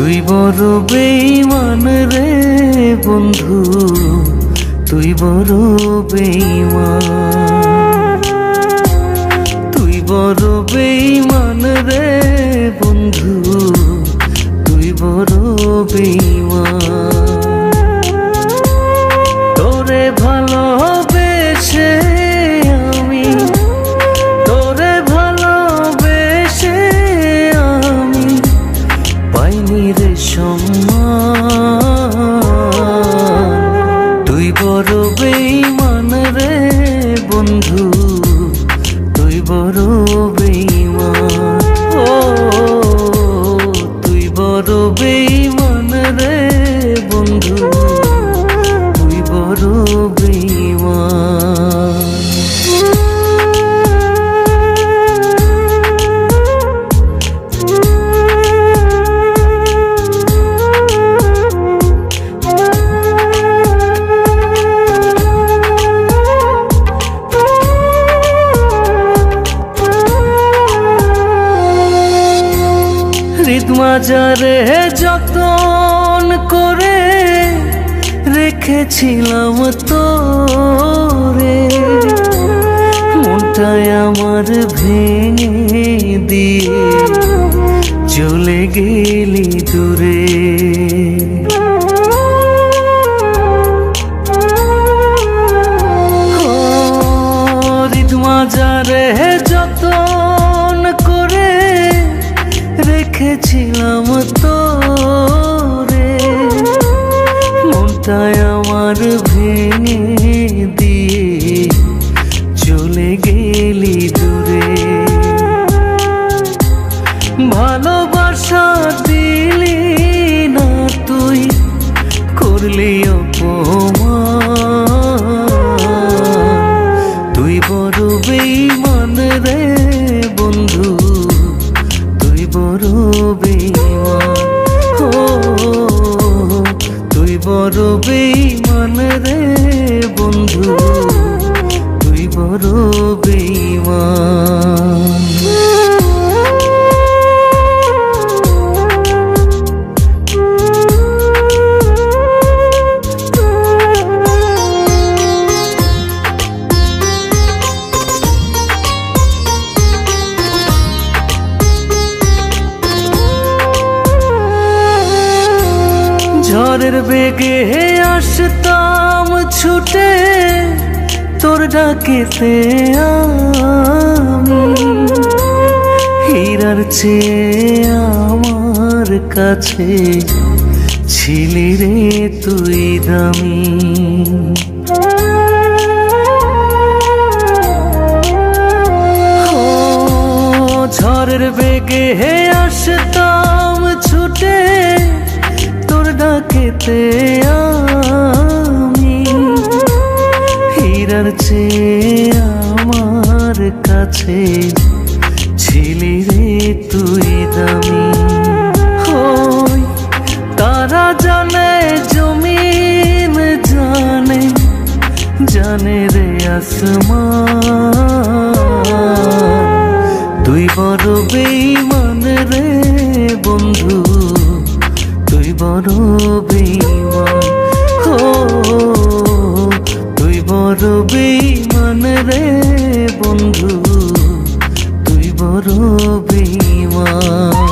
তুই বড় বেঈমান রে বন্ধু, তুই বড় বেঈমান, তুই বড় বেঈমান রে বন্ধু, তুই বড় বেঈমান। তোরে ভালোবেসে আমি, তোরে ভালোবেসে আমি পাইনি রে সম্মান। তুই বড় বেঈমান রে বন্ধু, তুই বড় বেঈমান। ও তুই বড় বেঈমান রে বন্ধু, তুই বড় বেঈমান। মাজারে যতন করে রেখেছিলাম তোরে, মনটাই আমার ভেঙে দিয়ে চলে গেলি দূরে। মাজারে যতন করে রেখেছিলাম তোরে, মনটাই আমার ভেঙে দিয়ে চলে গেলি দূরে। ভালোবাসা দিলি না তুই, করলি অপমান। তুই বড় বেঈমান রে বন্ধু, তুই বড় বেঈমান। ও তুই বড় বেঈমান রে বন্ধু, তুই বড় বেঈমান। ঝড়ের বেগে আসতাম ছুটে তোর ডাকেতে আমি, হীরার চেয়ে আমার কাছে ছিলি রে তুই দামি। ঝড়ের বেগে আসতাম ছুটে ডাকেতে আমি, হীরার চেয়ে আমার কাছে ছিলি রে তুই দামি। হই তারা জানে জমিন জানে, জানে রে আসমান। তুই বড় বেঈমান রে বন্ধু, তুই বড় বেঈমান। ও তুই বড় বেঈমান রে বন্ধু, তুই বড় বেঈমান।